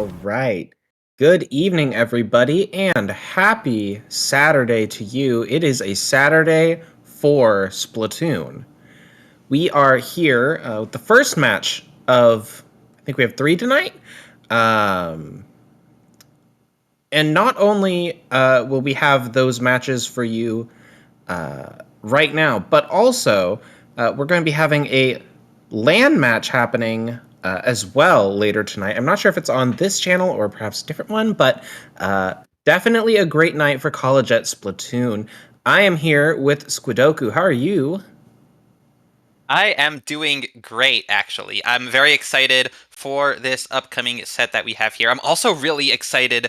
All right. Good evening, everybody, and happy Saturday to you. It is a Saturday for Splatoon. We are here with the first match of, I think we have 3 tonight. Um, and not only will we have those matches for you right now, but also we're going to be having a LAN match happening as well later tonight. I'm not sure if it's on this channel or perhaps a different one, but definitely a great night for Collegiate Splatoon. I am here with Squidoku. How are you? I am doing great, actually. I'm very excited for this upcoming set that we have here. I'm also really excited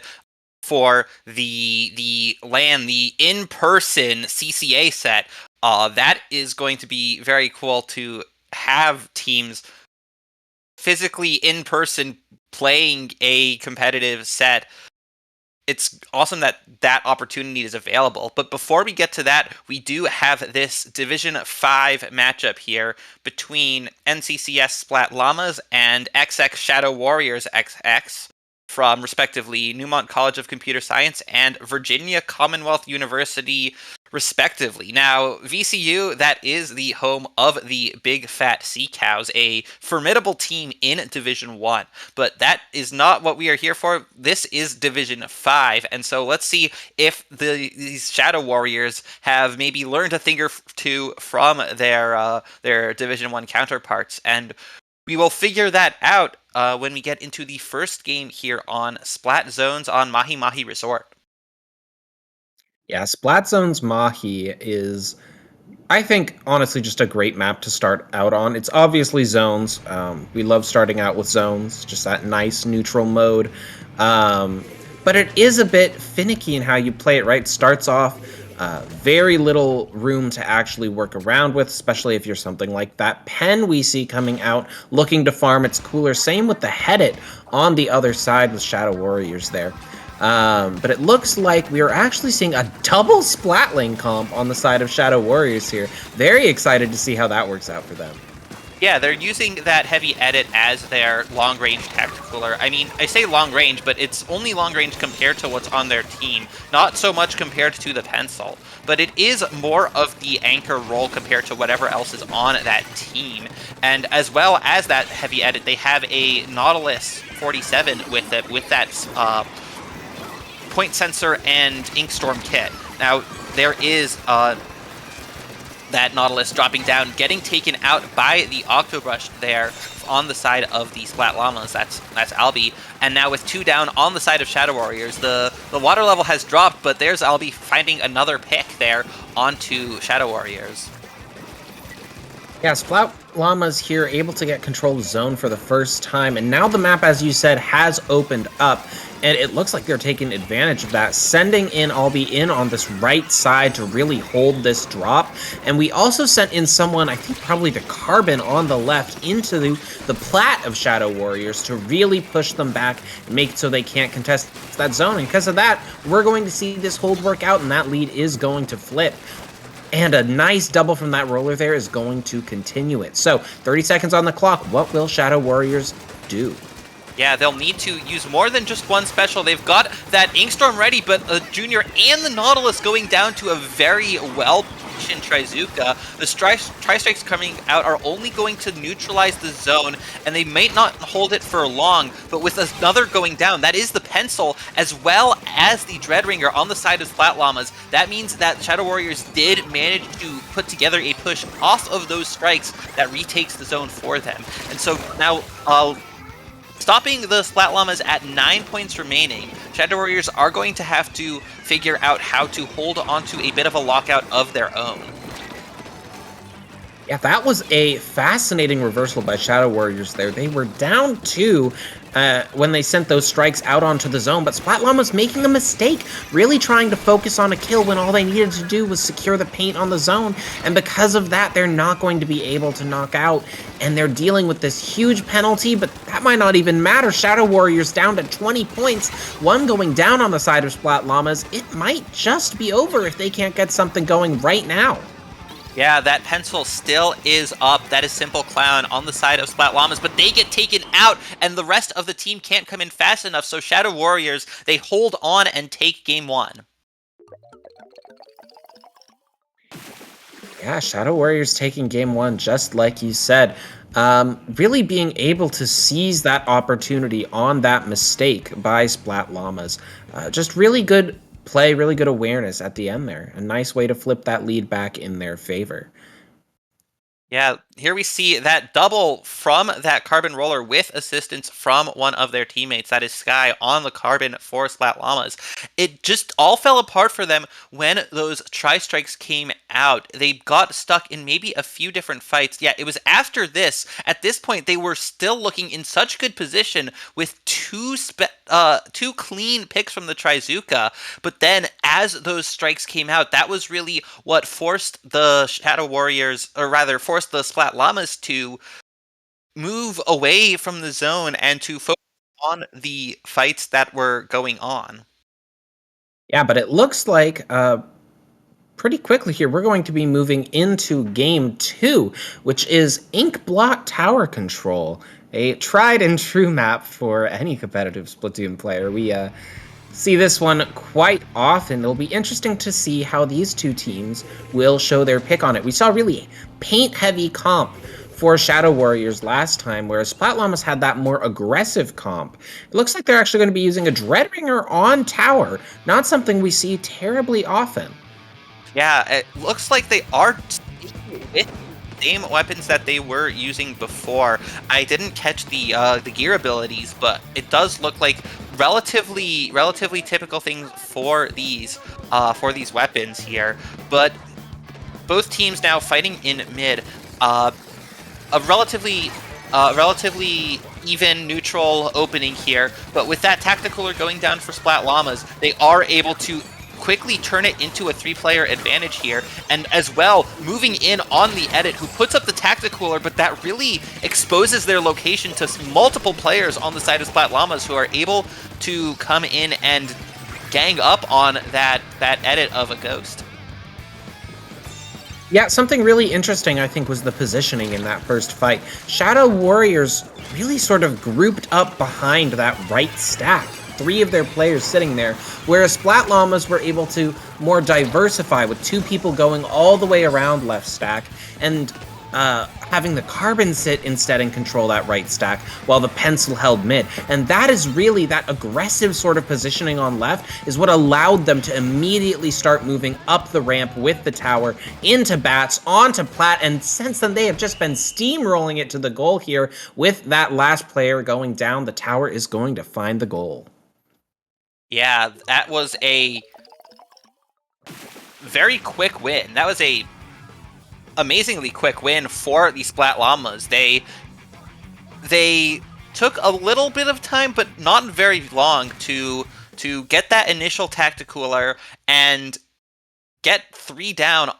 for the LAN, the in-person CCA set. That is going to be very cool to have teams physically in person playing a competitive set. It's awesome that that opportunity is available. But before we get to that, we do have this Division 5 matchup here between NCCS Splat Llamas and xXShadowWarriorsXx from respectively Newmont College of Computer Science and Virginia Commonwealth University respectively. Now, VCU, that is the home of the Big Fat Sea Cows, a formidable team in Division 1. But that is not what we are here for. This is Division 5, and so let's see if these Shadow Warriors have maybe learned a thing or two from their Division 1 counterparts, and we will figure that out when we get into the first game here on Splat Zones on Mahi Mahi Resort. Yeah, Splat Zones Mahi is, I think, honestly, just a great map to start out on. It's obviously zones. We love starting out with zones, just that nice neutral mode. But it is a bit finicky in how you play it, right? It starts off very little room to actually work around with, especially if you're something like that pen we see coming out looking to farm its cooler. Same with the Headit on the other side with Shadow Warriors there. But it looks like we are actually seeing a double Splatling comp on the side of Shadow Warriors here. Very excited to see how that works out for them. Yeah, they're using that heavy edit as their long-range tacticooler. I mean, I say long-range, but it's only long-range compared to what's on their team, not so much compared to the pencil. But it is more of the anchor role compared to whatever else is on that team. And as well as that heavy edit, they have a Nautilus 47 with it, with that point sensor and Inkstorm kit. Now, there is that Nautilus dropping down, getting taken out by the Octobrush there on the side of the Splat Llamas. That's Albi. And now with 2 down on the side of Shadow Warriors, the water level has dropped, but there's Albi finding another pick there onto Shadow Warriors. Yeah, Splat Llamas here able to get control of zone for the first time, and now the map, as you said, has opened up, and it looks like they're taking advantage of that, sending in Albi in on this right side to really hold this drop. And we also sent in someone, I think probably the Carbon on the left, into the plat of Shadow Warriors to really push them back and make it so they can't contest that zone. And because of that, we're going to see this hold work out, and that lead is going to flip. And a nice double from that roller there is going to continue it. So 30 seconds on the clock. What will Shadow Warriors do? Yeah, they'll need to use more than just one special. They've got that Inkstorm ready, but the Junior and the Nautilus going down to a very well-positioned Trizuka. The Tri-Strikes coming out are only going to neutralize the zone, and they might not hold it for long, but with another going down, that is the Pencil, as well as the Dreadringer on the side of Splat Llamas. That means that Shadow Warriors did manage to put together a push off of those strikes that retakes the zone for them. And so now, stopping the Splat Llamas at 9 points remaining, Shadow Warriors are going to have to figure out how to hold onto a bit of a lockout of their own. Yeah, that was a fascinating reversal by Shadow Warriors there. They were down 2 when they sent those strikes out onto the zone, but Splat Llama's making a mistake, really trying to focus on a kill when all they needed to do was secure the paint on the zone, and because of that, they're not going to be able to knock out, and they're dealing with this huge penalty, but that might not even matter. Shadow Warriors down to 20 points, 1 going down on the side of Splat Llamas. It might just be over if they can't get something going right now. Yeah, that pencil still is up. That is Simple Clown on the side of Splat Llamas, but they get taken out, and the rest of the team can't come in fast enough, so Shadow Warriors, they hold on and take game one. Yeah, Shadow Warriors taking game one, just like you said. Really being able to seize that opportunity on that mistake by Splat Llamas. Just really good play, really good awareness at the end there. A nice way to flip that lead back in their favor. Yeah, here we see that double from that Carbon Roller with assistance from one of their teammates. That is Sky on the Carbon for Splat Llamas. It just all fell apart for them when those Tri-Strikes came out. They got stuck in maybe a few different fights. Yeah, it was after this. At this point, they were still looking in such good position with two clean picks from the Trizuka. But then as those strikes came out, that was really what forced the Shadow Warriors, or rather forced the Splat Llamas to move away from the zone and to focus on the fights that were going on. Yeah, but it looks like pretty quickly here we're going to be moving into game two, which is Ink Blot Tower Control, a tried and true map for any competitive Splatoon player. We see this one quite often. It'll be interesting to see how these two teams will show their pick on it. We saw really paint-heavy comp for Shadow Warriors last time, whereas Splat Llamas had that more aggressive comp. It looks like they're actually going to be using a Dreadringer on tower, not something we see terribly often. Yeah, it looks like they are sticking with the same weapons that they were using before. I didn't catch the gear abilities, but it does look like relatively typical things for these weapons here. But both teams now fighting in mid. A relatively even neutral opening here, but with that Tacticooler going down for Splat Llamas, they are able to quickly turn it into a 3-player advantage here, and as well moving in on the edit, who puts up the Tacticooler, but that really exposes their location to multiple players on the side of Splat Llamas who are able to come in and gang up on that edit of a Ghost. Yeah, something really interesting, I think, was the positioning in that first fight. Shadow Warriors really sort of grouped up behind that right stack. 3 of their players sitting there, whereas Splat Llamas were able to more diversify with 2 people going all the way around left stack, and having the Carbon sit instead and control that right stack, while the Pencil held mid. And that is really, that aggressive sort of positioning on left is what allowed them to immediately start moving up the ramp with the tower, into Bats, onto Plat, and since then they have just been steamrolling it to the goal here. With that last player going down, the tower is going to find the goal. Yeah, that was a very quick win. That was a amazingly quick win for the Splat Llamas. They took a little bit of time, but not very long, to get that initial Tacticooler and get 3 down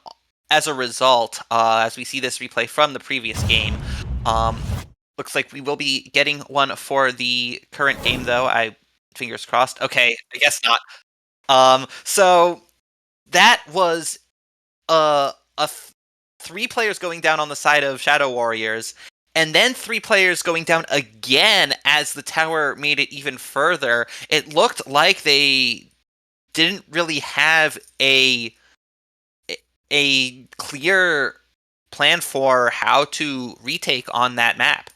as a result, as we see this replay from the previous game. Looks like we will be getting one for the current game, though. Fingers crossed. Okay, I guess not. So that was a 3 players going down on the side of Shadow Warriors, and then 3 players going down again as the tower made it even further. It looked like they didn't really have a clear plan for how to retake on that map.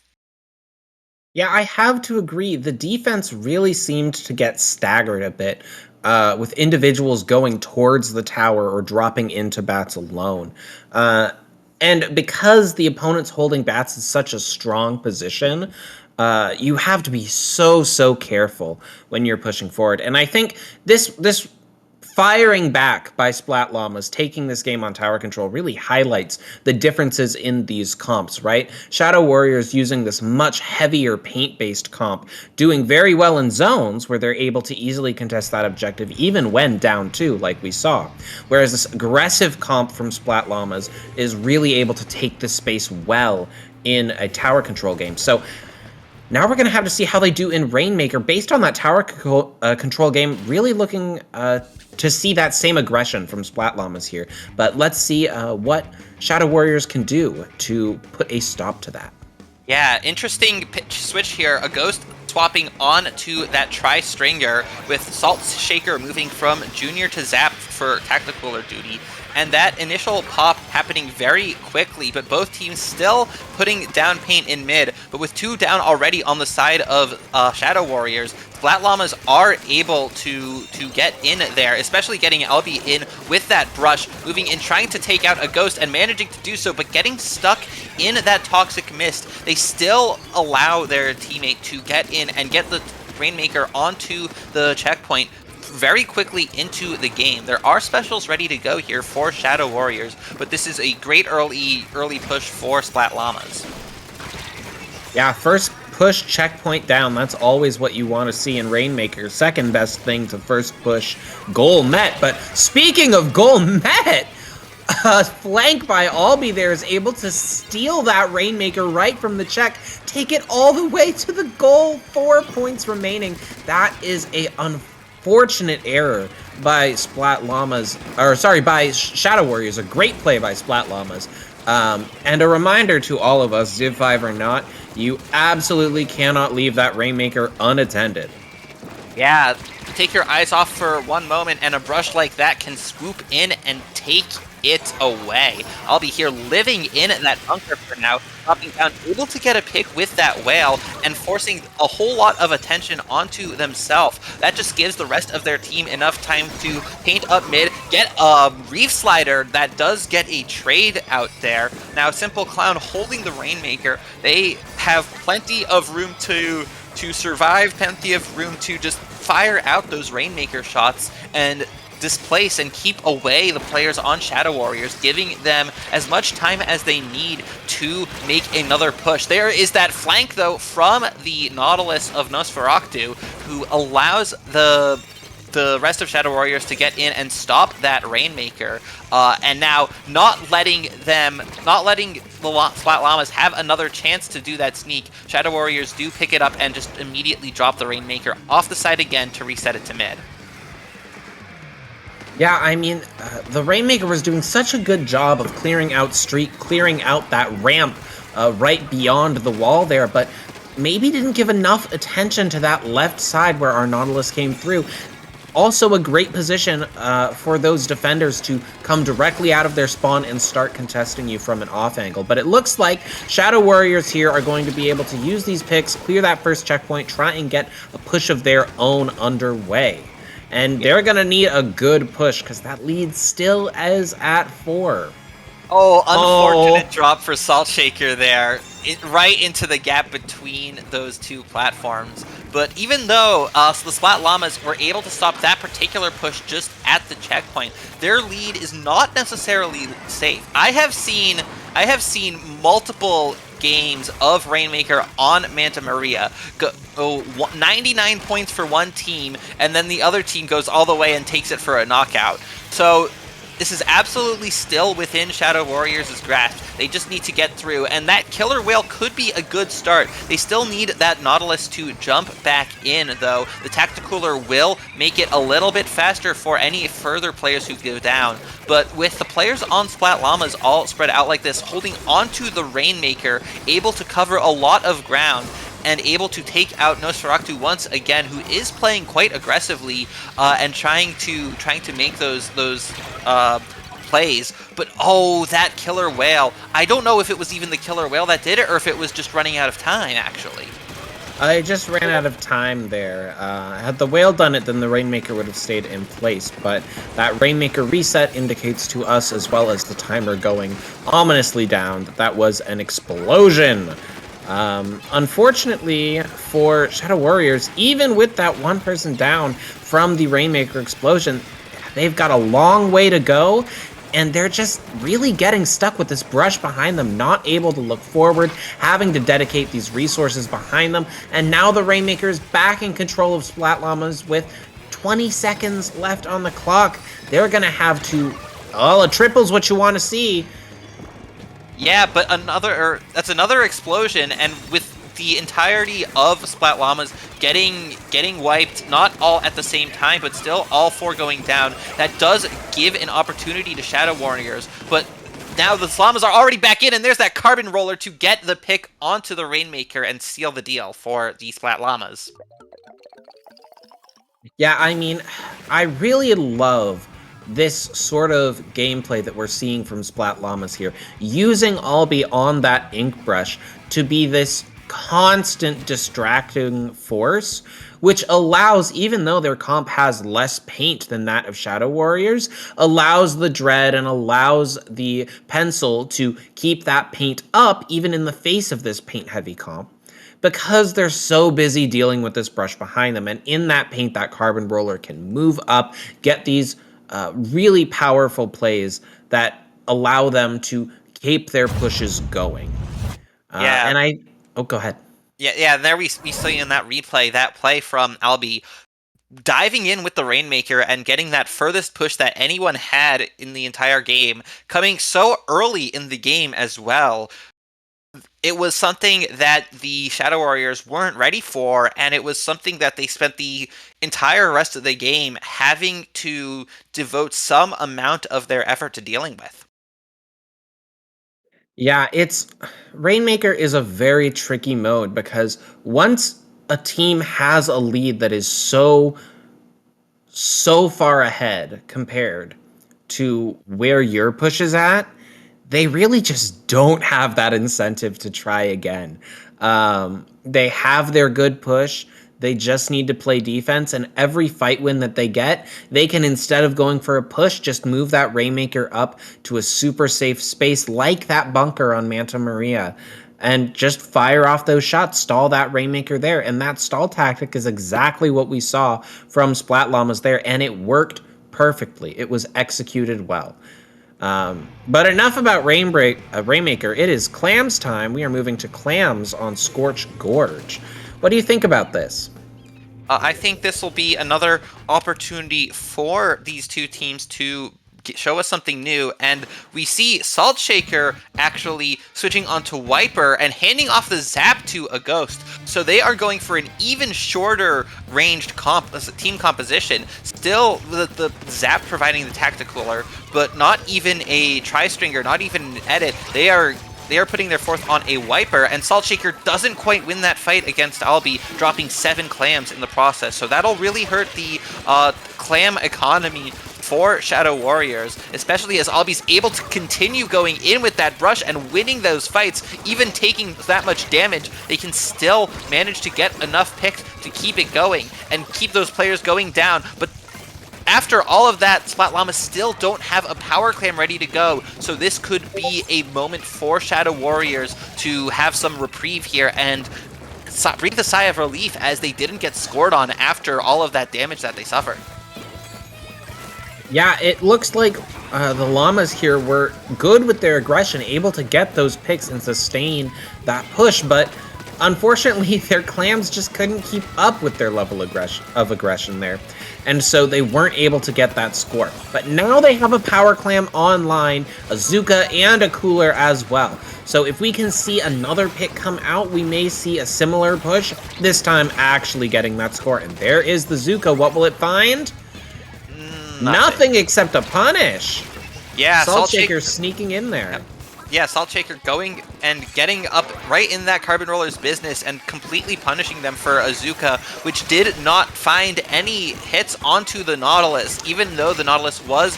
Yeah, I have to agree. The defense really seemed to get staggered a bit, with individuals going towards the tower or dropping into Bats alone. And because the opponent's holding Bats in such a strong position, you have to be so careful when you're pushing forward. And I think this firing back by Splat Llamas, taking this game on tower control, really highlights the differences in these comps, right? Shadow Warriors using this much heavier paint-based comp, doing very well in zones where they're able to easily contest that objective, even when down 2, like we saw. Whereas this aggressive comp from Splat Llamas is really able to take this space well in a tower control game. So Now we're going to have to see how they do in Rainmaker. Based on that tower control game, really looking to see that same aggression from Splat Llamas here. But let's see what Shadow Warriors can do to put a stop to that. Yeah, interesting pitch switch here. A Ghost swapping on to that Tri-Stringer with Salt Shaker moving from Junior to Zap for Tactical duty. And that initial pop happening very quickly, but both teams still putting down paint in mid. But with 2 down already on the side of Shadow Warriors, Splat Llamas are able to get in there, especially getting LB in with that brush, moving in, trying to take out a Ghost and managing to do so, but getting stuck in that Toxic Mist. They still allow their teammate to get in and get the Rainmaker onto the checkpoint very quickly into the game. There are specials ready to go here for Shadow Warriors, but this is a great early push for Splat Llamas. Yeah, first push checkpoint down. That's always what you want to see in Rainmaker. Second best thing to first push goal met. But speaking of goal met, flank by Albi there is able to steal that Rainmaker right from the check, take it all the way to the goal. 4 points remaining. That is a unfortunate error by Splat Llamas, or sorry, by Shadow Warriors. A great play by Splat Llamas. And a reminder to all of us, Ziv 5 or not, you absolutely cannot leave that Rainmaker unattended. Yeah, take your eyes off for one moment, and a brush like that can swoop in and take it away. I'll be here living in that bunker for now, dropping down, able to get a pick with that whale, and forcing a whole lot of attention onto themselves. That just gives the rest of their team enough time to paint up mid, get a Reef Slider that does get a trade out there. Now, Simple Clown holding the Rainmaker. They have plenty of room to survive, plenty of room to just fire out those Rainmaker shots and displace and keep away the players on Shadow Warriors, giving them as much time as they need to make another push. There is that flank, though, from the Nautilus of Nosferatu, who allows the rest of Shadow Warriors to get in and stop that Rainmaker, and now not letting the Splat Llamas have another chance to do that sneak. Shadow Warriors do pick it up and just immediately drop the Rainmaker off the side again to reset it to mid. Yeah, I mean, the Rainmaker was doing such a good job of clearing out Street, clearing out that ramp right beyond the wall there, but maybe didn't give enough attention to that left side where our Nautilus came through. Also a great position for those defenders to come directly out of their spawn and start contesting you from an off angle. But it looks like Shadow Warriors here are going to be able to use these picks, clear that first checkpoint, try and get a push of their own underway. And they're going to need a good push because that lead still is at 4. Oh, unfortunate drop for Salt Shaker there, right into the gap between those two platforms. But even though the Splat Llamas were able to stop that particular push just at the checkpoint, their lead is not necessarily safe. I have seen multiple games of Rainmaker on Manta Maria go 99 points for one team, and then the other team goes all the way and takes it for a knockout. So this is absolutely still within Shadow Warriors' grasp. They just need to get through, and that Killer Whale could be a good start. They still need that Nautilus to jump back in, though. The Tacticooler will make it a little bit faster for any further players who go down. But with the players on Splat Llamas all spread out like this, holding onto the Rainmaker, able to cover a lot of ground, and able to take out Nosferatu once again, who is playing quite aggressively and trying to make those plays. But oh, that Killer Whale! I don't know if it was even the Killer Whale that did it, or if it was just running out of time. Actually, I just ran out of time there. Had the whale done it, then the Rainmaker would have stayed in place. But that Rainmaker reset indicates to us, as well as the timer going ominously down, that was an explosion. Unfortunately for Shadow Warriors, even with that one person down from the Rainmaker explosion, they've got a long way to go, and they're just really getting stuck with this brush behind them, not able to look forward, having to dedicate these resources behind them, and now the Rainmaker is back in control of Splat Llamas with 20 seconds left on the clock. They're gonna have to, a triple's what you want to see. yeah, but that's another explosion, and with the entirety of Splat Llamas getting wiped, not all at the same time, but still all 4 going down. That does give an opportunity to Shadow Warriors, but now the Llamas are already back in, and there's that Carbon Roller to get the pick onto the Rainmaker and seal the deal for the Splat Llamas. Yeah, I mean, I really love this sort of gameplay that we're seeing from Splat Llamas here, using Albi on that ink brush to be this constant distracting force, which allows, even though their comp has less paint than that of Shadow Warriors, allows the Dread and allows the Pencil to keep that paint up even in the face of this paint-heavy comp, because they're so busy dealing with this brush behind them. And in that paint, that Carbon Roller can move up, get these really powerful plays that allow them to keep their pushes going. Yeah. Oh, go ahead. Yeah, there we see in that replay, that play from Albi, diving in with the Rainmaker and getting that furthest push that anyone had in the entire game, coming so early in the game as well. It was something that the Shadow Warriors weren't ready for, and it was something that they spent the entire rest of the game having to devote some amount of their effort to dealing with. Yeah, Rainmaker is a very tricky mode, because once a team has a lead that is so far ahead compared to where your push is at, they really just don't have that incentive to try again. They have their good push. They just need to play defense, and every fight win that they get, they can, instead of going for a push, just move that Rainmaker up to a super safe space like that bunker on Manta Maria, and just fire off those shots, stall that Rainmaker there. And that stall tactic is exactly what we saw from Splat Llamas there, and it worked perfectly. It was executed well. But enough about Rainmaker. It is Clams time. We are moving to Clams on Scorch Gorge. What do you think about this? I think this will be another opportunity for these two teams to show us something new, and we see Salt Shaker actually switching onto Wiper and handing off the Zap to a Ghost. So they are going for an even shorter ranged team composition. Still the Zap providing the Tacticooler, but not even a Tri-Stringer, not even an edit. They are putting their fourth on a Wiper, and Salt Shaker doesn't quite win that fight against Albi, dropping 7 clams in the process. So that'll really hurt the clam economy for Shadow Warriors, especially as Albi's able to continue going in with that brush and winning those fights. Even taking that much damage, they can still manage to get enough picks to keep it going and keep those players going down. But after all of that, Splat Llamas still don't have a power clam ready to go, so this could be a moment for Shadow Warriors to have some reprieve here and breathe a sigh of relief, as they didn't get scored on after all of that damage that they suffered. Yeah, it looks like the Llamas here were good with their aggression, able to get those picks and sustain that push, but unfortunately their clams just couldn't keep up with their level of aggression there. And so they weren't able to get that score. But now they have a power clam online, a Zuka, and a cooler as well. So if we can see another pick come out, we may see a similar push, this time actually getting that score. And there is the Zuka. What will it find? Nothing except a punish. Yeah, Salt Shaker sneaking in there. Yeah, Salt Shaker going and getting up right in that Carbon Roller's business and completely punishing them for Azuka, which did not find any hits onto the Nautilus, even though the Nautilus was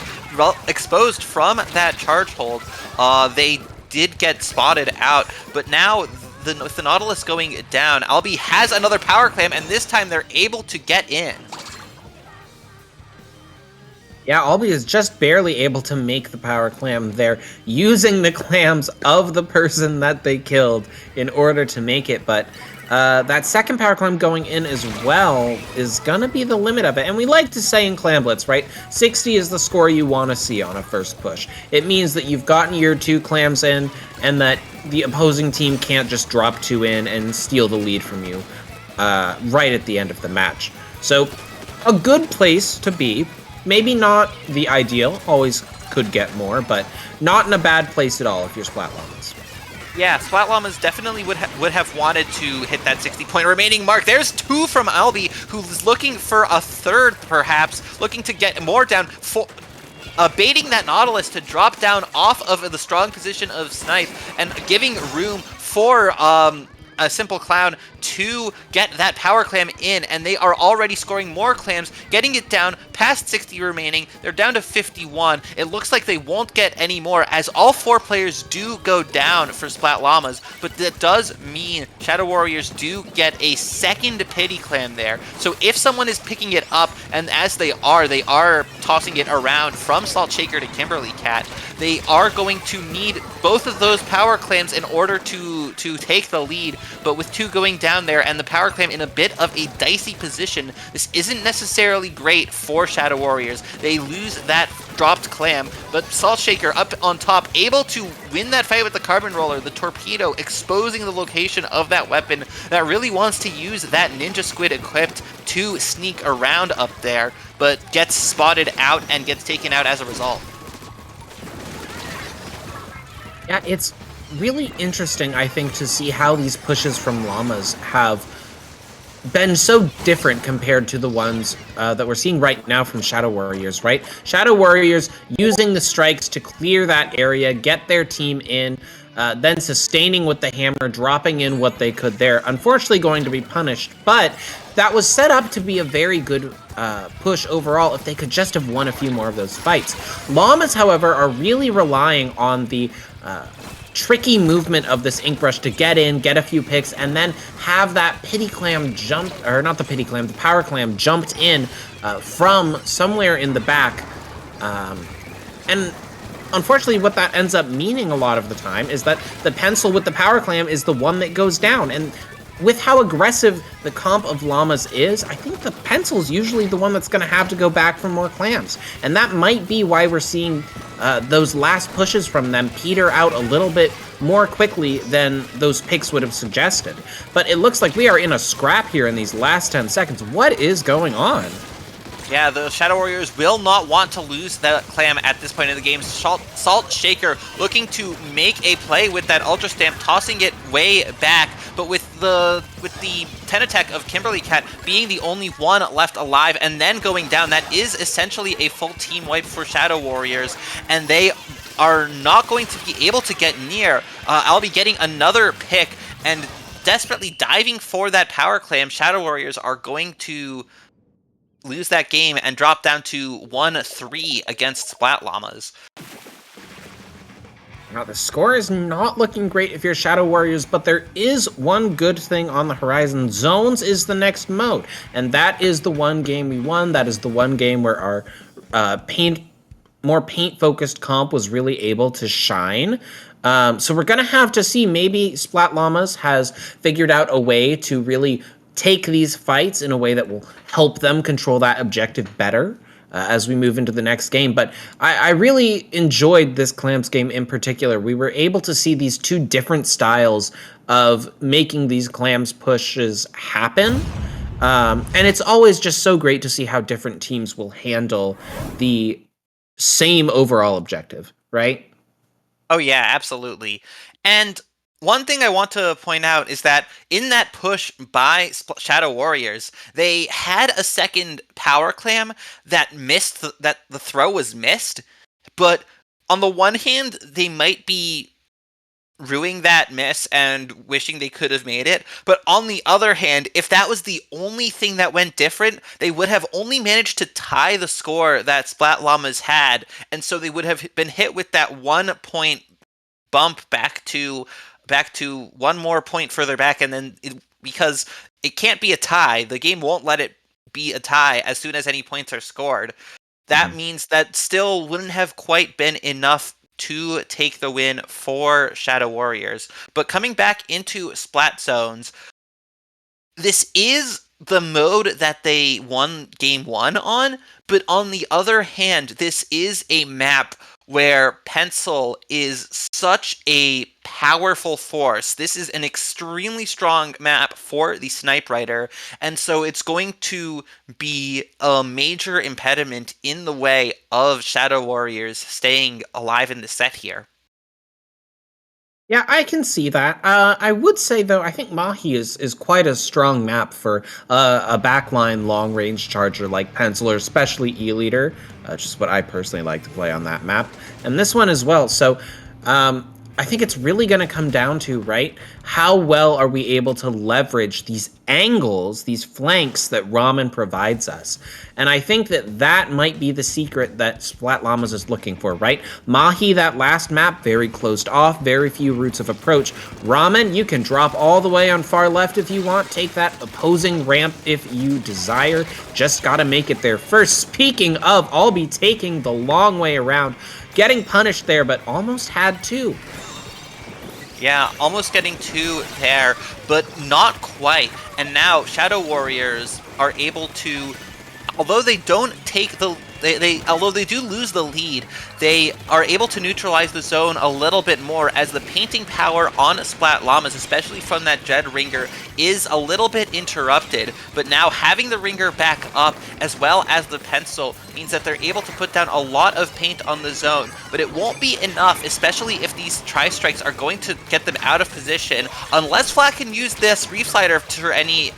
exposed from that charge hold. They did get spotted out, but now with the Nautilus going down, Albi has another power clam, and this time they're able to get in. Yeah, Albi is just barely able to make the power clam there, using the clams of the person that they killed in order to make it. But that second power clam going in as well is gonna be the limit of it. And we like to say in Clamblitz, right, 60 is the score you want to see on a first push. It means that you've gotten your 2 clams in, and that the opposing team can't just drop 2 in and steal the lead from you right at the end of the match. So a good place to be. Maybe not the ideal, always could get more, but not in a bad place at all if you're Splat Llamas. Yeah, Splat Llamas definitely would have wanted to hit that 60-point remaining mark. There's 2 from Albie, who's looking for a third, perhaps, looking to get more down. Baiting that Nautilus to drop down off of the strong position of Snipe and giving room for a Simple Clown to get that Power Clam in, and they are already scoring more clams, getting it down past 60 remaining. They're down to 51. It looks like they won't get any more as all 4 players do go down for Splat Llamas, but that does mean Shadow Warriors do get a second Pity Clam there. So if someone is picking it up, and as they are tossing it around from Salt Shaker to Kimberly Cat, they are going to need both of those Power Clams in order to take the lead. But with 2 going down there and the Power Clam in a bit of a dicey position, this isn't necessarily great for Shadow Warriors. They lose that dropped clam, but Salt Shaker up on top, able to win that fight with the Carbon Roller, the Torpedo, exposing the location of that weapon that really wants to use that Ninja Squid equipped to sneak around up there, but gets spotted out and gets taken out as a result. Yeah, it's really interesting, I think, to see how these pushes from Llamas have been so different compared to the ones that we're seeing right now from Shadow Warriors, right? Shadow Warriors using the strikes to clear that area, get their team in, then sustaining with the hammer, dropping in what they could there. Unfortunately going to be punished, but that was set up to be a very good push overall if they could just have won a few more of those fights. Llamas, however, are really relying on the tricky movement of this ink brush to get in, get a few picks, and then have that Pity Clam jump, or not the Pity Clam, the Power Clam jumped in from somewhere in the back. And unfortunately, what that ends up meaning a lot of the time is that the pencil with the Power Clam is the one that goes down. And with how aggressive the comp of Llamas is, I think the pencil's usually the one that's going to have to go back for more clams. And that might be why we're seeing those last pushes from them peter out a little bit more quickly than those picks would have suggested. But it looks like we are in a scrap here in these last 10 seconds. What is going on? Yeah, the Shadow Warriors will not want to lose that clam at this point in the game. Salt Shaker looking to make a play with that Ultra Stamp, tossing it way back, but with the 10 attack of Kimberly Cat being the only one left alive and then going down, that is essentially a full team wipe for Shadow Warriors, and they are not going to be able to get near. I'll be getting another pick, and desperately diving for that Power Clam, Shadow Warriors are going to lose that game and drop down to 1-3 against Splat Llamas. Now, the score is not looking great if you're Shadow Warriors, but there is one good thing on the horizon. Zones is the next mode, and that is the one game we won. That is the one game where our more paint-focused comp was really able to shine. So we're going to have to see, maybe Splat Llamas has figured out a way to really take these fights in a way that will help them control that objective better as we move into the next game. But I really enjoyed this Clamps game in particular. We were able to see these 2 different styles of making these Clams pushes happen. And it's always just so great to see how different teams will handle the same overall objective, right? Oh yeah, absolutely. And one thing I want to point out is that in that push by Shadow Warriors, they had a second Power Clam that missed, that the throw was missed, but on the one hand, they might be ruining that miss and wishing they could have made it. But on the other hand, if that was the only thing that went different, they would have only managed to tie the score that Splat Llamas had, and so they would have been hit with that 1 point bump back to 1 more point further back, and then because it can't be a tie, the game won't let it be a tie as soon as any points are scored. That means that still wouldn't have quite been enough to take the win for Shadow Warriors. But coming back into Splat Zones, this is the mode that they won Game 1 on, but on the other hand, this is a map where Pencil is such a powerful force. This is an extremely strong map for the Snipe Rider, and so it's going to be a major impediment in the way of Shadow Warriors staying alive in the set here. Yeah, I can see that. I would say though, I think Mahi is quite a strong map for a backline long range charger like Pencil or especially E Leader. Just what I personally like to play on that map, and this one as well. So, I think it's really going to come down to, right, how well are we able to leverage these angles, these flanks that Ramen provides us. And I think that that might be the secret that Splat Llamas is looking for, right? Mahi, that last map, very closed off, very few routes of approach. Ramen, you can drop all the way on far left if you want, take that opposing ramp if you desire. Just gotta make it there first. Speaking of, I'll be taking the long way around. Getting punished there, but almost had to. Yeah, almost getting two there, but not quite. And now Shadow Warriors are able to, although they don't take the although they do lose the lead, they are able to neutralize the zone a little bit more as the painting power on Splat Llamas, especially from that Dread Ringer, is a little bit interrupted. But now having the Ringer back up as well as the Pencil means that they're able to put down a lot of paint on the zone. But it won't be enough, especially if these Tri-Strikes are going to get them out of position, unless Flat can use this Reef Slider for any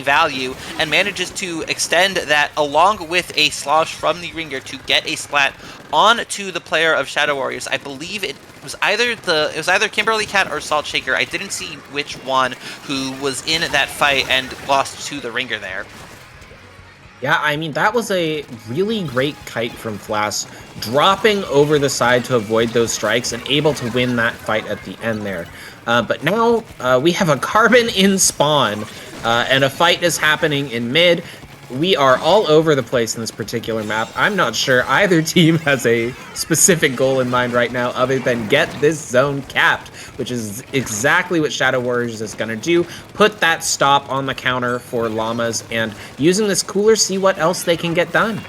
value and manages to extend that along with a slosh from the Ringer to get a Splat onto the player of Shadow Warriors. I believe it was either Kimberly Cat or Salt Shaker. I didn't see which one who was in that fight and lost to the Ringer there. Yeah, I mean, that was a really great kite from Flass, dropping over the side to avoid those strikes and able to win that fight at the end there. But now we have a carbon in spawn, and a fight is happening in mid. We are all over the place in this particular map. I'm not sure either team has a specific goal in mind right now other than get this zone capped, which is exactly what Shadow Warriors is going to do. Put that stop on the counter for Llamas, and using this cooler, see what else they can get done.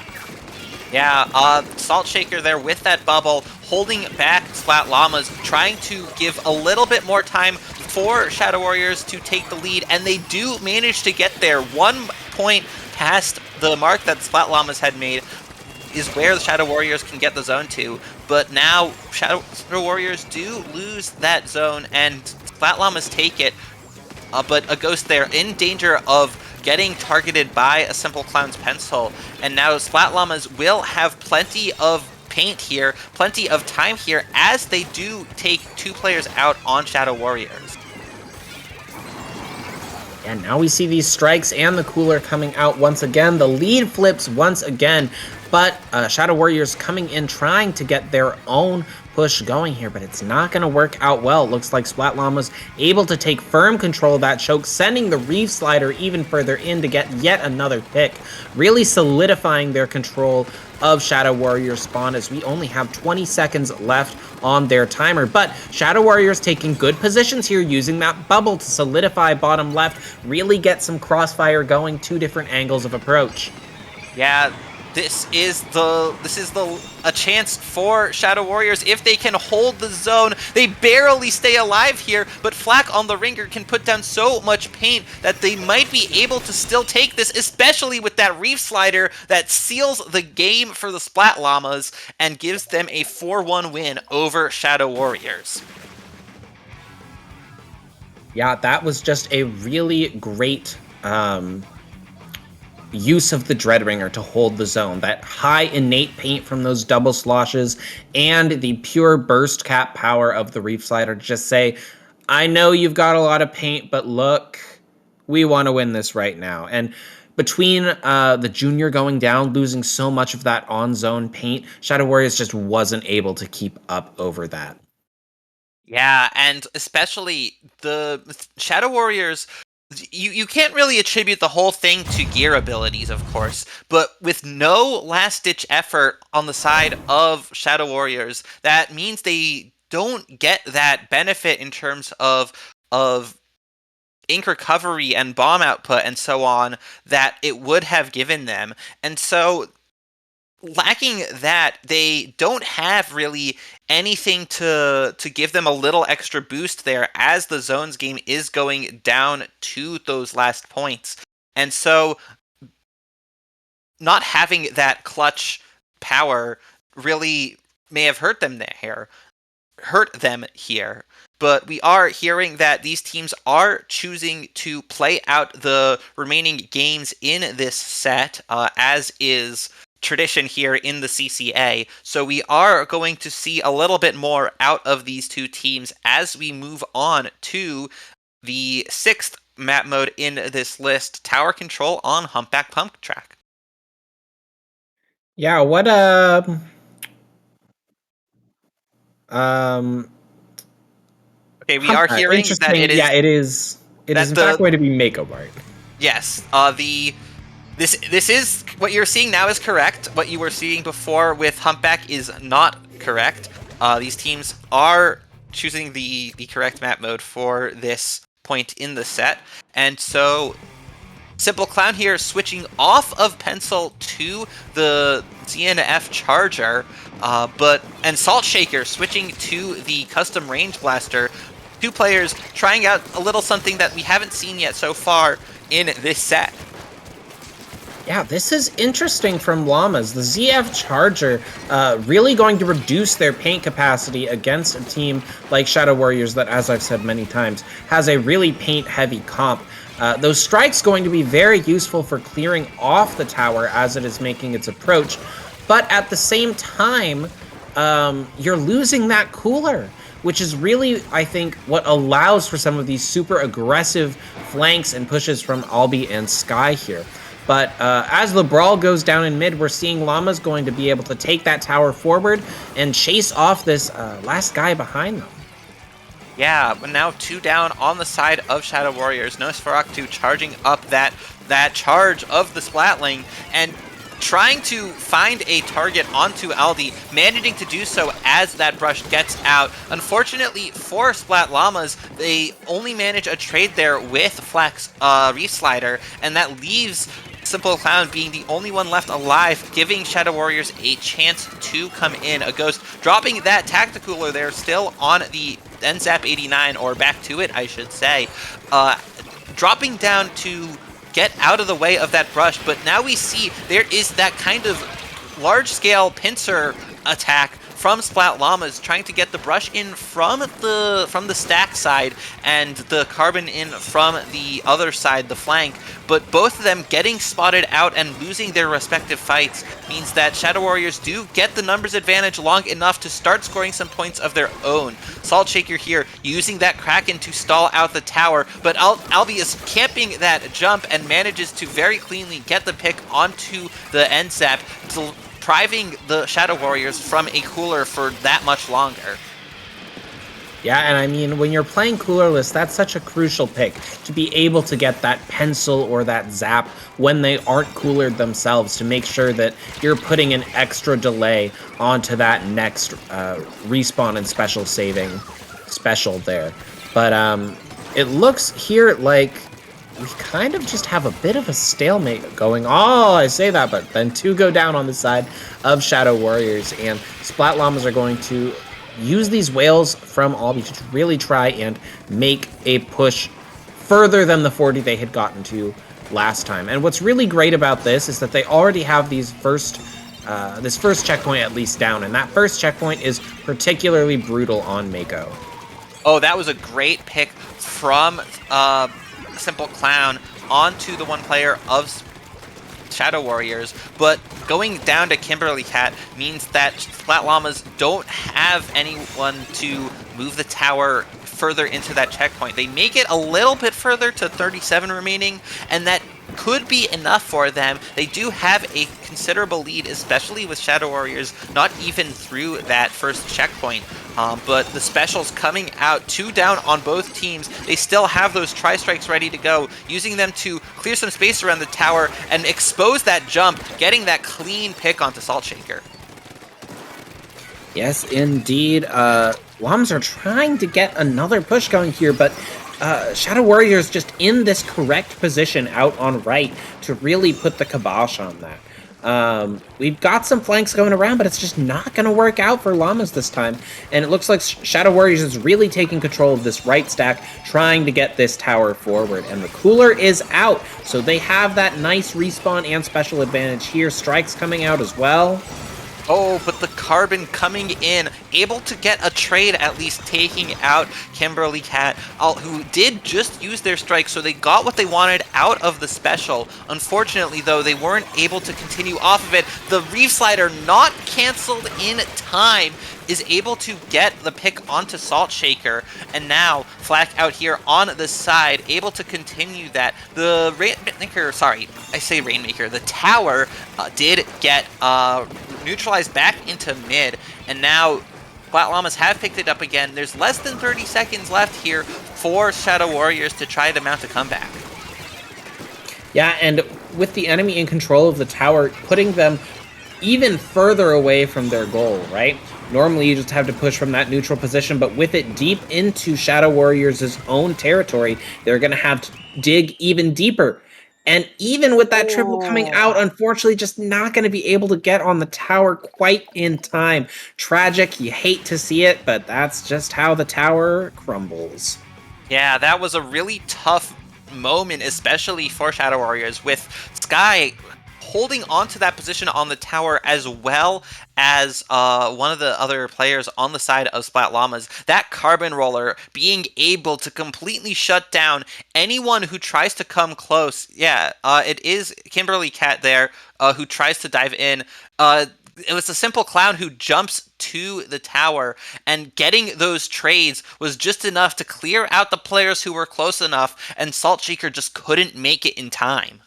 Yeah, Salt Shaker there with that bubble, holding back Splat Llamas, trying to give a little bit more time for Shadow Warriors to take the lead, and they do manage to get there. 1 point past the mark that Splat Llamas had made is where the Shadow Warriors can get the zone to, but now Shadow Warriors do lose that zone, and Splat Llamas take it, but a Ghost there in danger of getting targeted by a Simple Clown's Pencil, and now Splat Llamas will have plenty of paint here, plenty of time here, as they do take 2 players out on Shadow Warriors. And now we see these strikes and the cooler coming out once again. The lead flips once again, but Shadow Warriors coming in trying to get their own push going here, but it's not going to work out well. It looks like Splat Llama's able to take firm control of that choke, sending the Reef Slider even further in to get yet another pick, really solidifying their control of Shadow Warriors spawn as we only have 20 seconds left on their timer. But Shadow Warriors taking good positions here, using that bubble to solidify bottom left, really get some crossfire going, 2 different angles of approach. Yeah, this is a chance for Shadow Warriors if they can hold the zone. They barely stay alive here, but Flak on the Ringer can put down so much paint that they might be able to still take this, especially with that Reef Slider that seals the game for the Splat Llamas and gives them a 4-1 win over Shadow Warriors. Yeah, that was just a really great use of the Dreadringer to hold the zone. That high innate paint from those double sloshes and the pure burst cap power of the Reef Slider to just say, I know you've got a lot of paint, but look, we want to win this right now. And between the Junior going down, losing so much of that on-zone paint, Shadow Warriors just wasn't able to keep up over that. Yeah, and especially the Shadow Warriors, you can't really attribute the whole thing to gear abilities, of course, but with no last-ditch effort on the side of Shadow Warriors, that means they don't get that benefit in terms of ink recovery and bomb output and so on that it would have given them. And so lacking that, they don't have really anything to give them a little extra boost there as the zones game is going down to those last points. And so not having that clutch power really may have hurt them there. hurt them here. But we are hearing that these teams are choosing to play out the remaining games in this set, as is tradition here in the CCA. So we are going to see a little bit more out of these two teams as we move on to the 6th map mode in this list, Tower Control on Humpback Pump Track. Yeah, what Okay, we are hearing that interesting. it is Yeah, it is. It is that in fact the going to be Mako, right? yes, this is what you're seeing now is correct. What you were seeing before with Humpback is not correct. These teams are choosing the correct map mode for this point in the set, and so Simple Clown here switching off of Pencil to the ZNF Charger, and Salt Shaker switching to the Custom Range Blaster. Two players trying out a little something that we haven't seen yet so far in this set. Yeah, this is interesting from Llamas. The ZF Charger really going to reduce their paint capacity against a team like Shadow Warriors that, as I've said many times, has a really paint-heavy comp. Those strikes going to be very useful for clearing off the tower as it is making its approach, but at the same time, you're losing that cooler, which is really, I think, what allows for some of these super aggressive flanks and pushes from Albi and Sky here. But as the brawl goes down in mid, we're seeing Llamas going to be able to take that tower forward and chase off this last guy behind them. Yeah, but now 2 down on the side of Shadow Warriors. Nosferatu charging up that charge of the Splatling and trying to find a target onto Aldi, managing to do so as that brush gets out. Unfortunately for Splat Llamas, they only manage a trade there with Flex Reef Slider, and that leaves Simple Clown being the only one left alive, giving Shadow Warriors a chance to come in. A Ghost dropping that Tacticooler there, still on the NZAP 89, or back to it, I should say. Dropping down to get out of the way of that brush, but now we see there is that kind of large-scale pincer attack from Splat Llamas, trying to get the brush in from the stack side and the carbon in from the other side, the flank. But both of them getting spotted out and losing their respective fights means that Shadow Warriors do get the numbers advantage long enough to start scoring some points of their own. Salt Shaker here using that Kraken to stall out the tower, but Albi is camping that jump and manages to very cleanly get the pick onto the NZAP, depriving the Shadow Warriors from a cooler for that much longer. Yeah, and I mean, when you're playing coolerless, that's such a crucial pick, to be able to get that pencil or that zap when they aren't coolered themselves, to make sure that you're putting an extra delay onto that next respawn and special saving special there. But it looks here like we kind of just have a bit of a stalemate going. Oh, I say that, but then 2 go down on the side of Shadow Warriors, and Splat Llamas are going to use these whales from Albi to really try and make a push further than the 40 they had gotten to last time. And what's really great about this is that they already have these this first checkpoint at least down, and that first checkpoint is particularly brutal on Mako. Oh, that was a great pick from Simple Clown onto the one player of Shadow Warriors, but going down to Kimberly Cat means that Splat Llamas don't have anyone to move the tower further into that checkpoint. They make it a little bit further to 37 remaining, and that could be enough for them. They do have a considerable lead, especially with Shadow Warriors not even through that first checkpoint. But the specials coming out 2 down on both teams. They still have those tri-strikes ready to go, using them to clear some space around the tower and expose that jump, getting that clean pick onto Salt Shaker. Yes, indeed. Llamas are trying to get another push going here, but Shadow Warriors just in this correct position out on right to really put the kibosh on that. We've got some flanks going around, but it's just not going to work out for Llamas this time. And it looks like Shadow Warriors is really taking control of this right stack, trying to get this tower forward. And the cooler is out, so they have that nice respawn and special advantage here. Strikes coming out as well. Oh, but the Carbon coming in, able to get a trade, at least taking out Kimberly Cat, who did just use their strike, so they got what they wanted out of the special. Unfortunately, though, they weren't able to continue off of it. The Reef Slider, not canceled in time, is able to get the pick onto Salt Shaker, and now Flak out here on the side, able to continue that. The Rainmaker, sorry, I say Rainmaker, the tower did get neutralized back into mid, and now Splat Llamas have picked it up again. There's less than 30 seconds left here for Shadow Warriors to try to mount a comeback. Yeah, and with the enemy in control of the tower, putting them even further away from their goal, right? Normally you just have to push from that neutral position, but with it deep into Shadow Warriors' own territory, they're going to have to dig even deeper. And even with that triple coming out, unfortunately, just not going to be able to get on the tower quite in time. Tragic, you hate to see it, but that's just how the tower crumbles. Yeah, that was a really tough moment, especially for Shadow Warriors, with Sky holding on to that position on the tower, as well as one of the other players on the side of Splat Llamas. That Carbon Roller being able to completely shut down anyone who tries to come close. Yeah, it is Kimberly Cat there who tries to dive in. It was a simple clown who jumps to the tower, and getting those trades was just enough to clear out the players who were close enough, and Salt Shaker just couldn't make it in time.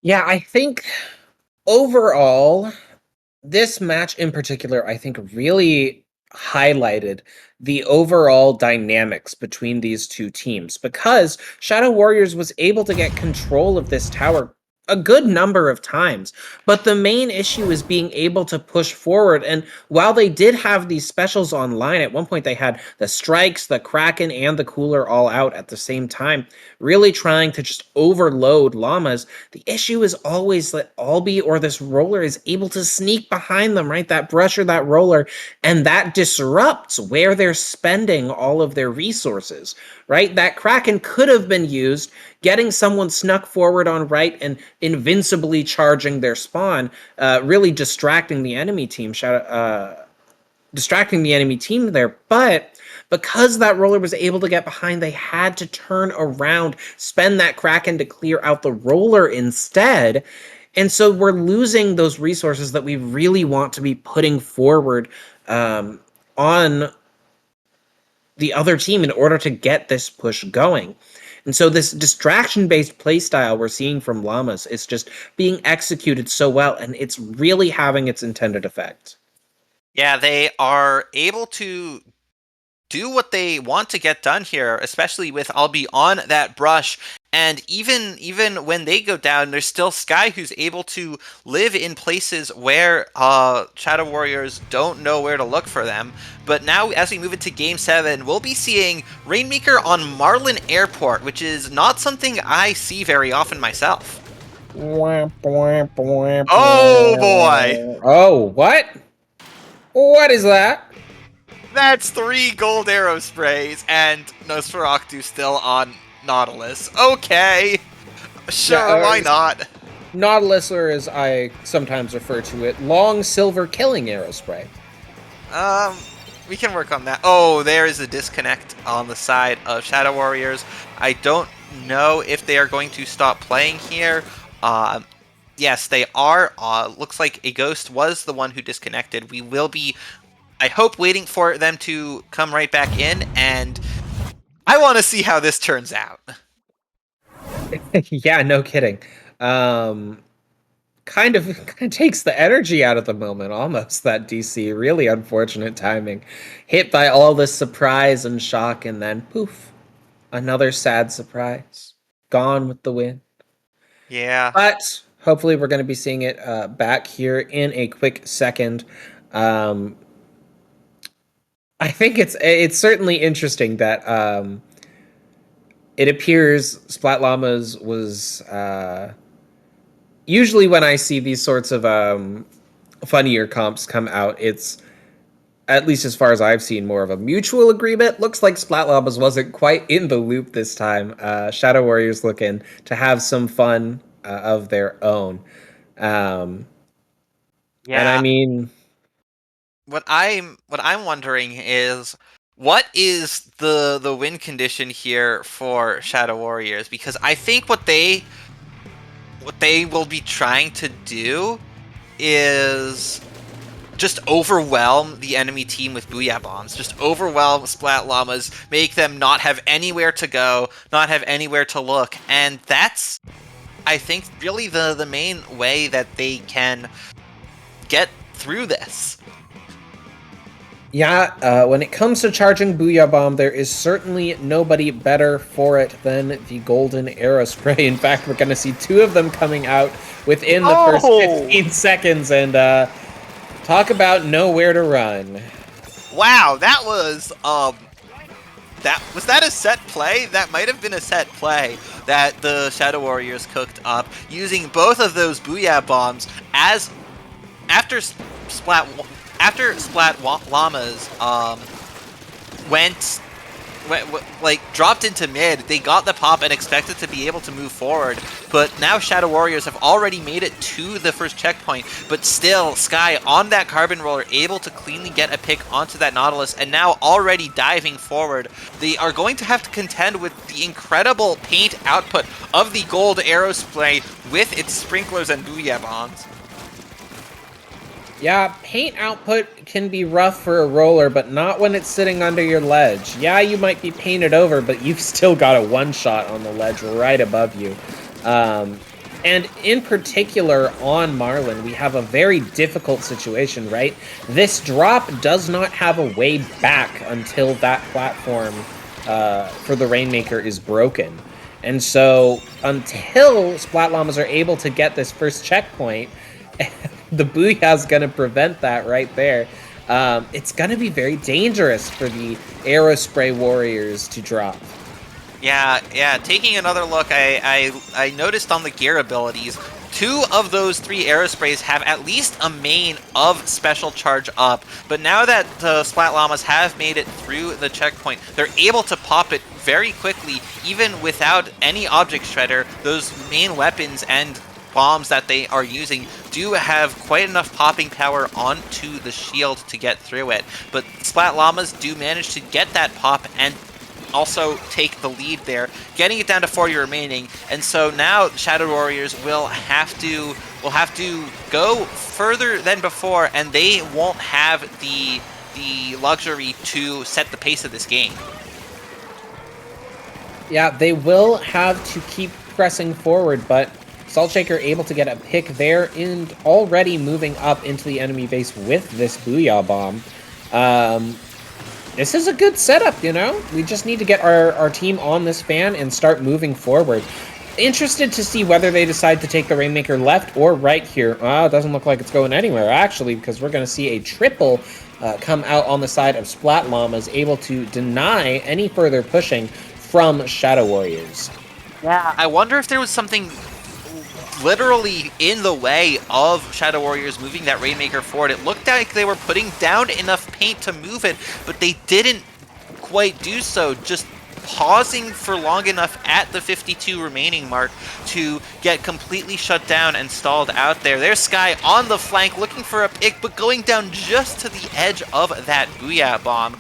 Yeah, I think overall, this match in particular, I think, really highlighted the overall dynamics between these two teams because Shadow Warriors was able to get control of this tower a good number of times. But the main issue is being able to push forward. And while they did have these specials online, at one point they had the strikes, the Kraken, and the cooler all out at the same time, really trying to just overload Llamas. The issue is always that Albi or this roller is able to sneak behind them, right? That brush or that roller, and that disrupts where they're spending all of their resources, right? That Kraken could have been used getting someone snuck forward on right and invincibly charging their spawn, really distracting the enemy team. Distracting the enemy team there, but because that roller was able to get behind, they had to turn around, spend that Kraken to clear out the roller instead. And so we're losing those resources that we really want to be putting forward on the other team in order to get this push going. And so this distraction-based playstyle we're seeing from Llamas is just being executed so well, and it's really having its intended effect. Yeah, they are able to do what they want to get done here, especially with Albi on that brush. And even when they go down, there's still Sky who's able to live in places where Shadow Warriors don't know where to look for them. But now, as we move into Game 7, we'll be seeing Rainmaker on Marlin Airport, which is not something I see very often myself. Oh boy! Oh, what? What is that? That's 3 gold arrow sprays, and Nosferatu still on Nautilus. Okay, Yeah, sure, why not? Nautilus, or as I sometimes refer to it, long silver killing arrow spray. Um, we can work on that. Oh, there is a disconnect on the side of Shadow Warriors. I don't know if they are going to stop playing here. Yes, they are. Looks like a ghost was the one who disconnected. We will be, I hope, waiting for them to come right back in, and I want to see how this turns out. Yeah, no kidding. Um, kind of takes the energy out of the moment almost, that DC. Really unfortunate timing. Hit by all this surprise and shock, and then poof, another sad surprise. Gone with the wind. Yeah. But hopefully we're going to be seeing it back here in a quick second. Um, I think it's certainly interesting that it appears Splat Llamas was usually when I see these sorts of funnier comps come out, it's, at least as far as I've seen, more of a mutual agreement. Looks like Splat Llamas wasn't quite in the loop this time. Shadow Warriors looking to have some fun of their own. And I Yeah. mean, What I'm wondering is what is the win condition here for Shadow Warriors? Because I think what they will be trying to do is just overwhelm the enemy team with Booyah Bombs. Just overwhelm Splat Llamas, make them not have anywhere to go, not have anywhere to look. And that's, I think, really the main way that they can get through this. yeah, when it comes to charging Booyah Bomb, there is certainly nobody better for it than the Golden Aerospray. In fact, we're going to see two of them coming out within the first 15 seconds, and talk about nowhere to run. Wow, that a set play? That might have been a set play that the Shadow Warriors cooked up using both of those Booyah Bombs as after Splat Llamas went like dropped into mid. They got the pop and expected to be able to move forward, but now Shadow Warriors have already made it to the first checkpoint, but still Sky on that carbon roller able to cleanly get a pick onto that Nautilus, and now already diving forward. They are going to have to contend with the incredible paint output of the gold Aerospray with its sprinklers and Booyah Bombs. Yeah, paint output can be rough for a roller, but not when it's sitting under your ledge. Yeah, you might be painted over, but you've still got a one-shot on the ledge right above you. And in particular, on Marlin, we have a very difficult situation, right? This drop does not have a way back until that platform for the Rainmaker is broken. And so, until Splat Llamas are able to get this first checkpoint, the Booyah's going to prevent that right there. It's going to be very dangerous for the Aerospray Warriors to drop. Yeah. Taking another look, I noticed on the gear abilities, 2 of those 3 Aerosprays have at least a main of Special Charge up, but now that the Splat Llamas have made it through the checkpoint, they're able to pop it very quickly, even without any Object Shredder. Those main weapons and bombs that they are using do have quite enough popping power onto the shield to get through it, but Splat Llamas do manage to get that pop and also take the lead there, getting it down to 40 remaining. And so now Shadow Warriors will have to go further than before, and they won't have the luxury to set the pace of this game. Yeah, they will have to keep pressing forward, but Salt Shaker able to get a pick there and already moving up into the enemy base with this Booyah Bomb. This is a good setup, you know? We just need to get our team on this fan and start moving forward. Interested to see whether they decide to take the Rainmaker left or right here. It doesn't look like it's going anywhere, actually, because we're going to see a triple come out on the side of Splat Llamas, able to deny any further pushing from Shadow Warriors. Yeah, I wonder if there was something literally in the way of Shadow Warriors moving that Rainmaker forward. It looked like they were putting down enough paint to move it, but they didn't quite do so, just pausing for long enough at the 52 remaining mark to get completely shut down and stalled out there. There's Sky on the flank looking for a pick, but going down just to the edge of that Booyah Bomb.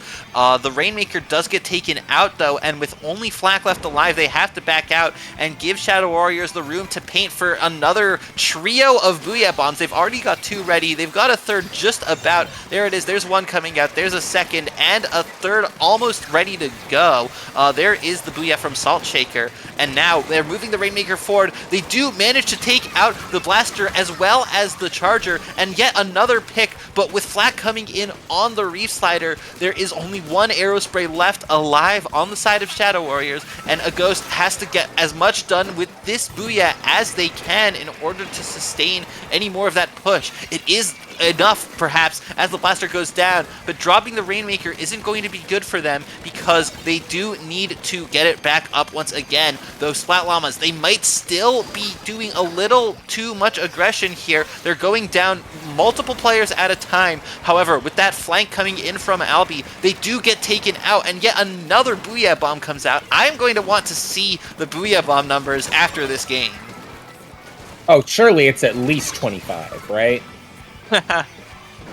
The Rainmaker does get taken out, though, and with only Flak left alive, they have to back out and give Shadow Warriors the room to paint for another trio of Booyah Bombs. They've already got 2 ready. They've got a third just about. There it is. There's one coming out. There's a second and a third almost ready to go. There is the Booyah from Salt Shaker, and now they're moving the Rainmaker forward. They do manage to take out the Blaster as well as the Charger, and yet another pick, but with Flak coming in on the Reef Slider, there is only one Aerospray left alive on the side of Shadow Warriors, and a Ghost has to get as much done with this Booyah as they can in order to sustain any more of that push. It is enough, perhaps, as the Blaster goes down, but dropping the Rainmaker isn't going to be good for them because they do need to get it back up once again. Those Splat Llamas, they might still be doing a little too much aggression here. They're going down multiple players at a time. However, with that flank coming in from Albi, they do get taken out, and yet another Booyah Bomb comes out. I'm going to want to see the Booyah Bomb numbers after this game. Oh, surely it's at least 25, right?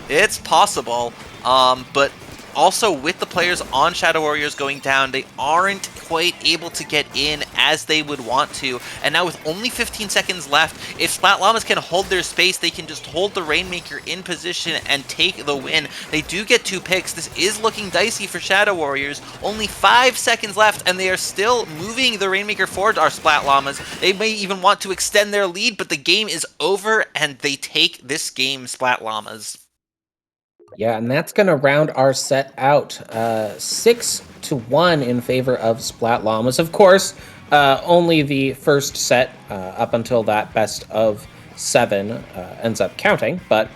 It's possible, but also with the players on Shadow Warriors going down, they aren't quite able to get in as they would want to. And now with only 15 seconds left, if Splat Llamas can hold their space, they can just hold the Rainmaker in position and take the win. They do get 2 picks. This is looking dicey for Shadow Warriors. Only 5 seconds left, and they are still moving the Rainmaker forward, our Splat Llamas. They may even want to extend their lead, but the game is over, and they take this game, Splat Llamas. Yeah, and that's going to round our set out 6-1 in favor of Splat Llamas. Of course, only the first set up until that best of 7 ends up counting, but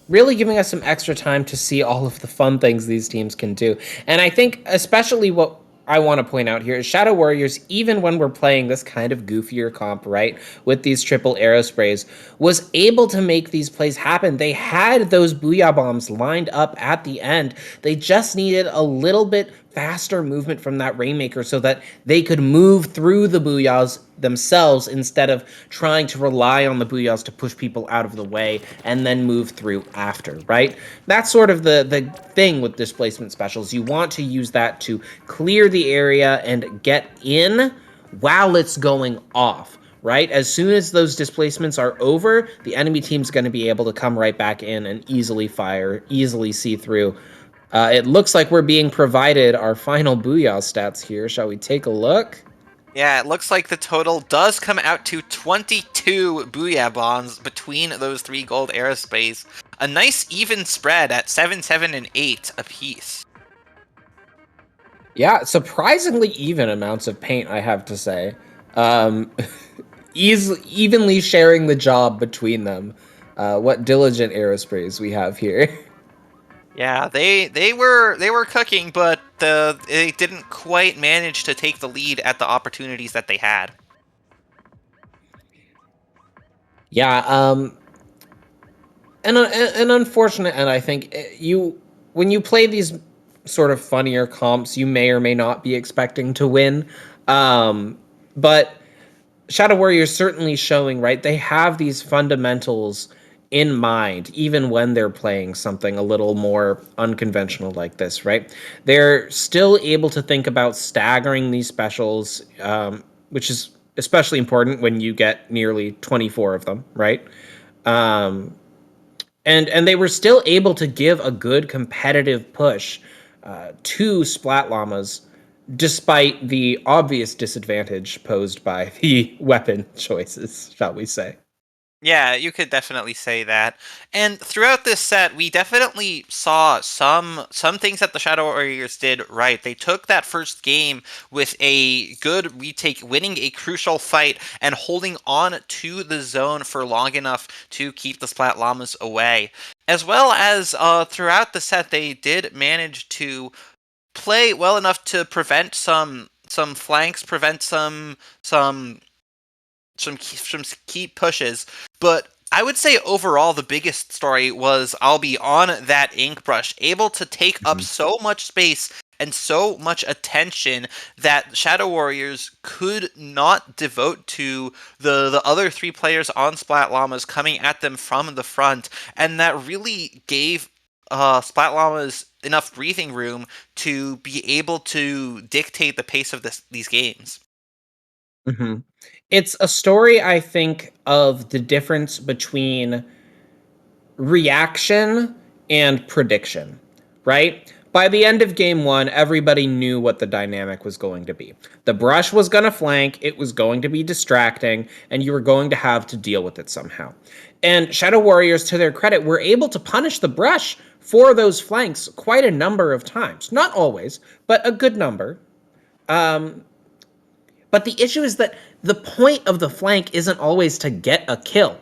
really giving us some extra time to see all of the fun things these teams can do. And I think especially what I want to point out here is Shadow Warriors, even when we're playing this kind of goofier comp, right, with these triple arrow sprays, was able to make these plays happen. They had those Booyah Bombs lined up at the end. They just needed a little bit faster movement from that Rainmaker so that they could move through the Booyahs themselves instead of trying to rely on the Booyahs to push people out of the way and then move through after, right? That's sort of the thing with displacement specials. You want to use that to clear the area and get in while it's going off, right? As soon as those displacements are over, the enemy team's going to be able to come right back in and easily fire, easily see through. It looks like we're being provided our final Booyah stats here. Shall we take a look? Yeah, it looks like the total does come out to 22 Booyah Bombs between those 3 gold aerospace. A nice even spread at 7, 7, and 8 apiece. Yeah, surprisingly even amounts of paint, I have to say. Um, evenly sharing the job between them. What diligent aerosprays we have here. Yeah, they were cooking, but they didn't quite manage to take the lead at the opportunities that they had. Yeah, and unfortunate, and I think when you play these sort of funnier comps, you may or may not be expecting to win. But Shadow Warriors certainly showing, right? They have these fundamentals in mind, even when they're playing something a little more unconventional like this, right? They're still able to think about staggering these specials, which is especially important when you get nearly 24 of them, right? Um, and they were still able to give a good competitive push to Splat Llamas, despite the obvious disadvantage posed by the weapon choices, shall we say. Yeah, you could definitely say that. And throughout this set, we definitely saw some things that the Shadow Warriors did right. They took that first game with a good retake, winning a crucial fight and holding on to the zone for long enough to keep the Splat Llamas away. As well as throughout the set, they did manage to play well enough to prevent some flanks, prevent some key pushes, but I would say overall the biggest story was I'll be on that ink brush, able to take up Mhm. so much space and so much attention that Shadow Warriors could not devote to the other 3 players on Splat Llamas coming at them from the front, and that really gave Splat Llamas enough breathing room to be able to dictate the pace of these games. Mhm. It's a story, I think, of the difference between reaction and prediction, right? By the end of game 1, everybody knew what the dynamic was going to be. The brush was going to flank, it was going to be distracting, and you were going to have to deal with it somehow. And Shadow Warriors, to their credit, were able to punish the brush for those flanks quite a number of times. Not always, but a good number. Um, but the issue is that the point of the flank isn't always to get a kill,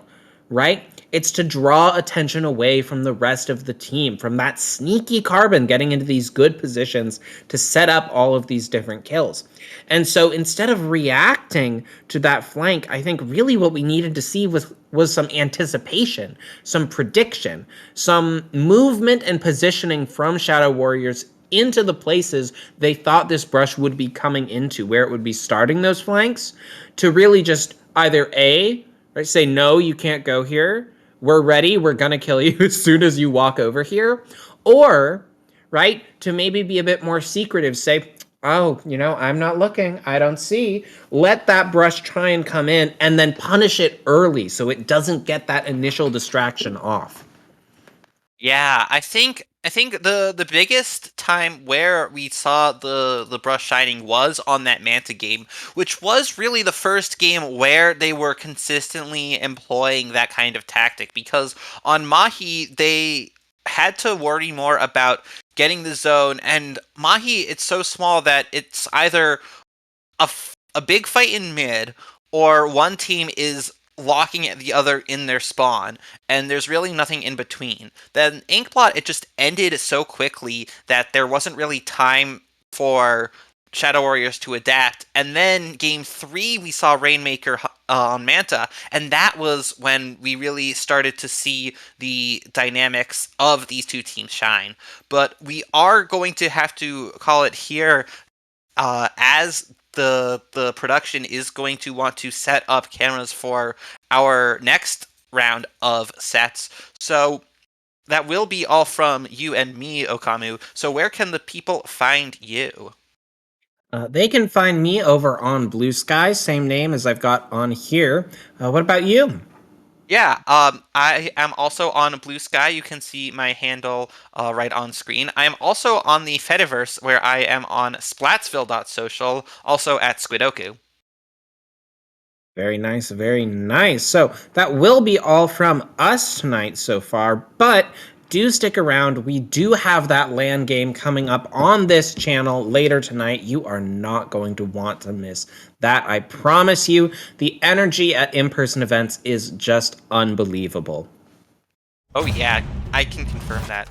right? It's to draw attention away from the rest of the team, from that sneaky Carbon getting into these good positions to set up all of these different kills. And so instead of reacting to that flank, I think really what we needed to see was some anticipation, some prediction, some movement and positioning from Shadow Warriors into the places they thought this brush would be coming into, where it would be starting those flanks, to really just either A, right, say, no, you can't go here, we're ready, we're gonna kill you as soon as you walk over here. Or, right, to maybe be a bit more secretive, say, oh, I'm not looking, I don't see. Let that brush try and come in and then punish it early so it doesn't get that initial distraction off. Yeah, I think the biggest time where we saw the brush shining was on that Manta game, which was really the first game where they were consistently employing that kind of tactic, because on Mahi they had to worry more about getting the zone, and Mahi, it's so small that it's either a big fight in mid, or one team is locking at the other in their spawn, and there's really nothing in between. Then Inkblot, it just ended so quickly that there wasn't really time for Shadow Warriors to adapt. And then game 3, we saw Rainmaker on Manta, and that was when we really started to see the dynamics of these two teams shine. But we are going to have to call it here, as the production is going to want to set up cameras for our next round of sets. So that will be all from you and me, Okamu. So where can the people find you? They can find me over on Blue Sky, same name as I've got on here. What about you? Yeah, I am also on Blue Sky. You can see my handle right on screen. I am also on the Fediverse, where I am on Splatsville.social, also at Squidoku. Very nice, very nice. So that will be all from us tonight so far, but do stick around. We do have that LAN game coming up on this channel later tonight. You are not going to want to miss that, I promise you. The energy at in-person events is just unbelievable. Oh yeah, I can confirm that.